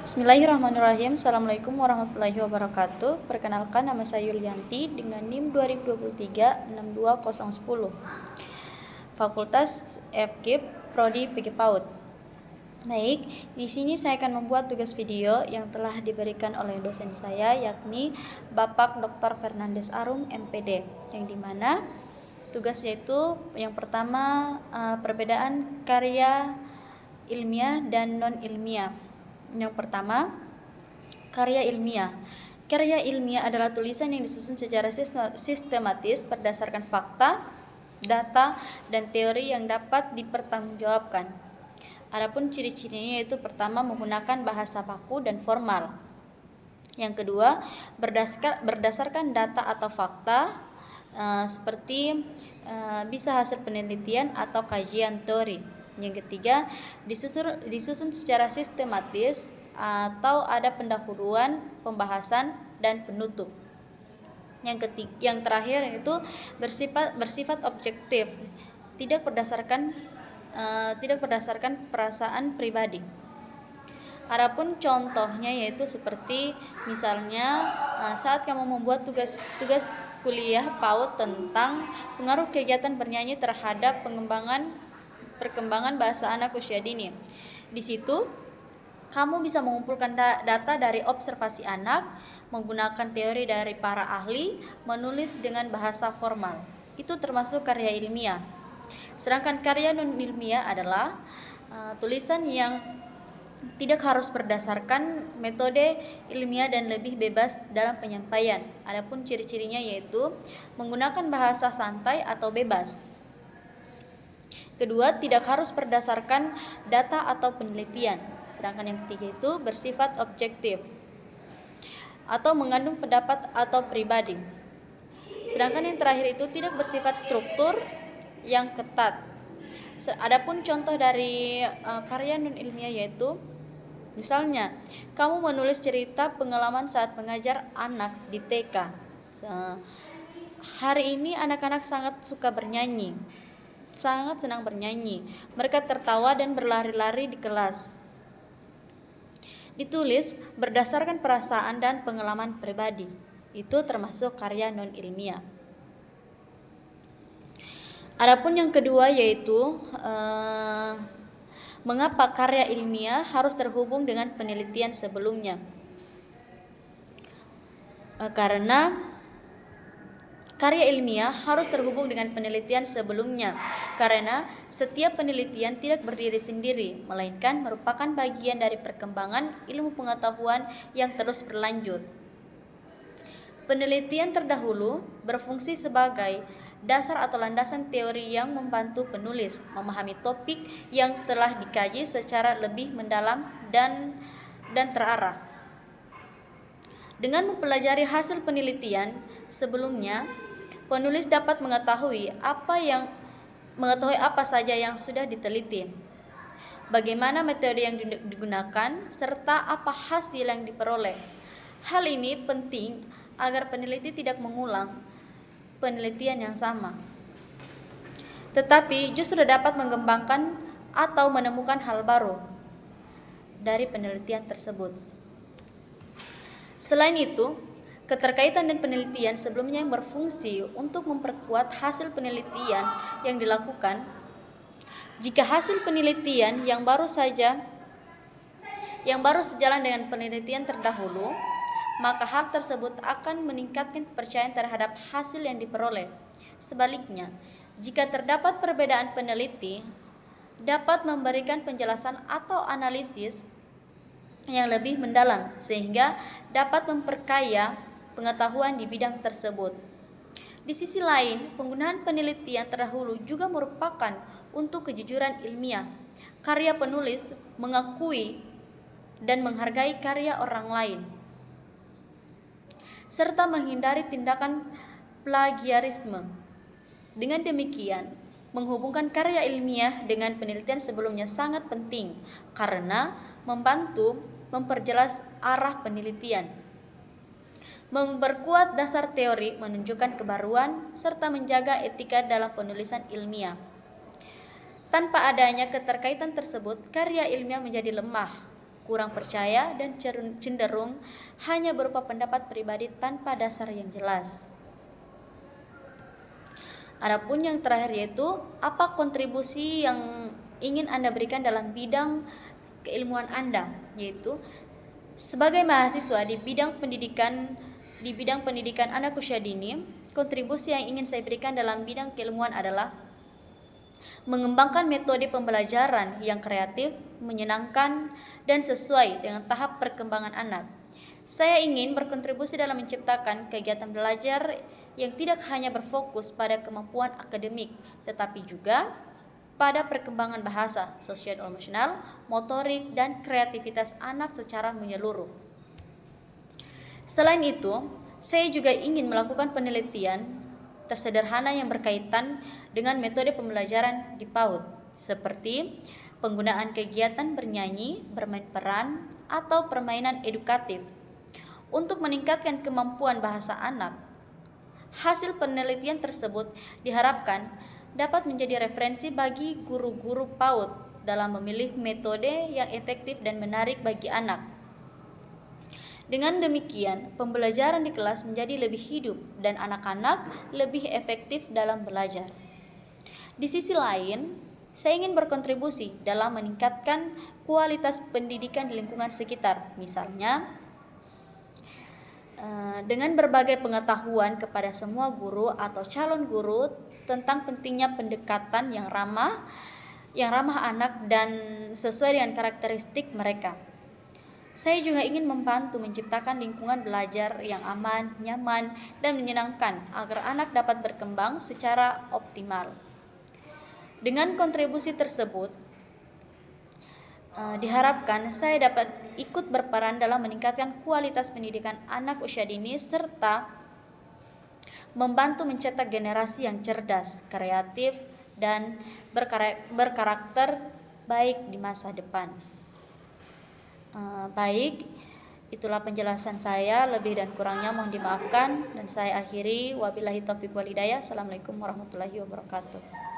Bismillahirrahmanirrahim. Assalamualaikum warahmatullahi wabarakatuh. Perkenalkan, nama saya Yulianti dengan NIM 2023 62010. Fakultas FKIP, Prodi PG PAUD. Baik, di sini saya akan membuat tugas video yang telah diberikan oleh dosen saya, yakni Bapak Dr. Fernandes Arung, MPD, yang dimana tugasnya itu yang pertama perbedaan karya ilmiah dan non-ilmiah. Yang pertama, karya ilmiah. Karya ilmiah adalah tulisan yang disusun secara sistematis berdasarkan fakta, data, dan teori yang dapat dipertanggungjawabkan. Adapun ciri-cirinya yaitu pertama, menggunakan bahasa baku dan formal. Yang kedua, berdasarkan data atau fakta seperti bisa hasil penelitian atau kajian teori. Yang ketiga, disusun secara sistematis atau ada pendahuluan, pembahasan, dan penutup. Yang terakhir yaitu bersifat objektif, tidak berdasarkan perasaan pribadi. Adapun contohnya yaitu seperti misalnya saat kamu membuat tugas kuliah PAUD tentang pengaruh kegiatan bernyanyi terhadap perkembangan bahasa anak usia dini. Di situ kamu bisa mengumpulkan data dari observasi anak, menggunakan teori dari para ahli, menulis dengan bahasa formal. Itu termasuk karya ilmiah. Sedangkan karya non-ilmiah adalah tulisan yang tidak harus berdasarkan metode ilmiah dan lebih bebas dalam penyampaian. Adapun ciri-cirinya yaitu menggunakan bahasa santai atau bebas. Kedua, tidak harus berdasarkan data atau penelitian. Sedangkan yang ketiga itu bersifat objektif atau mengandung pendapat atau pribadi. Sedangkan yang terakhir itu tidak bersifat struktur yang ketat. Adapun contoh dari karya non-ilmiah yaitu misalnya, kamu menulis cerita pengalaman saat mengajar anak di TK. Hari ini anak-anak sangat suka bernyanyi, sangat senang bernyanyi. Mereka tertawa dan berlari-lari di kelas. Ditulis berdasarkan perasaan dan pengalaman pribadi. Itu termasuk karya non-ilmiah. Adapun yang kedua yaitu mengapa karya ilmiah harus terhubung dengan penelitian sebelumnya? Karena karya ilmiah harus terhubung dengan penelitian sebelumnya, karena setiap penelitian tidak berdiri sendiri, melainkan merupakan bagian dari perkembangan ilmu pengetahuan yang terus berlanjut. Penelitian terdahulu berfungsi sebagai dasar atau landasan teori yang membantu penulis memahami topik yang telah dikaji secara lebih mendalam dan terarah. Dengan mempelajari hasil penelitian sebelumnya, penulis dapat mengetahui apa saja yang sudah diteliti, bagaimana metode yang digunakan, serta apa hasil yang diperoleh. Hal ini penting agar peneliti tidak mengulang penelitian yang sama, tetapi justru dapat mengembangkan atau menemukan hal baru dari penelitian tersebut. Selain itu, keterkaitan dan penelitian sebelumnya yang berfungsi untuk memperkuat hasil penelitian yang dilakukan. Jika hasil penelitian yang baru sejalan dengan penelitian terdahulu, maka hal tersebut akan meningkatkan kepercayaan terhadap hasil yang diperoleh. Sebaliknya, jika terdapat perbedaan peneliti, dapat memberikan penjelasan atau analisis yang lebih mendalam sehingga dapat memperkaya pengetahuan di bidang tersebut. Di sisi lain, penggunaan penelitian terdahulu juga merupakan untuk kejujuran ilmiah. Karya penulis mengakui dan menghargai karya orang lain, serta menghindari tindakan plagiarisme. Dengan demikian, menghubungkan karya ilmiah dengan penelitian sebelumnya sangat penting karena membantu memperjelas arah penelitian, memperkuat dasar teori, menunjukkan kebaruan, serta menjaga etika dalam penulisan ilmiah. Tanpa adanya keterkaitan tersebut, karya ilmiah menjadi lemah, kurang percaya, dan cenderung hanya berupa pendapat pribadi tanpa dasar yang jelas. Adapun yang terakhir yaitu apa kontribusi yang ingin Anda berikan dalam bidang keilmuan Anda, yaitu sebagai mahasiswa di bidang pendidikan anak usia dini, kontribusi yang ingin saya berikan dalam bidang keilmuan adalah mengembangkan metode pembelajaran yang kreatif, menyenangkan, dan sesuai dengan tahap perkembangan anak. Saya ingin berkontribusi dalam menciptakan kegiatan belajar yang tidak hanya berfokus pada kemampuan akademik, tetapi juga pada perkembangan bahasa, sosio-emosional, motorik, dan kreativitas anak secara menyeluruh. Selain itu, saya juga ingin melakukan penelitian tersederhana yang berkaitan dengan metode pembelajaran di PAUD, seperti penggunaan kegiatan bernyanyi, bermain peran, atau permainan edukatif untuk meningkatkan kemampuan bahasa anak. Hasil penelitian tersebut diharapkan dapat menjadi referensi bagi guru-guru PAUD dalam memilih metode yang efektif dan menarik bagi anak. Dengan demikian, pembelajaran di kelas menjadi lebih hidup dan anak-anak lebih efektif dalam belajar. Di sisi lain, saya ingin berkontribusi dalam meningkatkan kualitas pendidikan di lingkungan sekitar, misalnya dengan berbagai pengetahuan kepada semua guru atau calon guru tentang pentingnya pendekatan yang ramah anak dan sesuai dengan karakteristik mereka. Saya juga ingin membantu menciptakan lingkungan belajar yang aman, nyaman, dan menyenangkan agar anak dapat berkembang secara optimal. Dengan kontribusi tersebut, diharapkan saya dapat ikut berperan dalam meningkatkan kualitas pendidikan anak usia dini serta membantu mencetak generasi yang cerdas, kreatif, dan berkarakter baik di masa depan. Baik, itulah penjelasan saya, lebih dan kurangnya mohon dimaafkan, dan saya akhiri wabillahi taufiq wal hidayah. Assalamualaikum warahmatullahi wabarakatuh.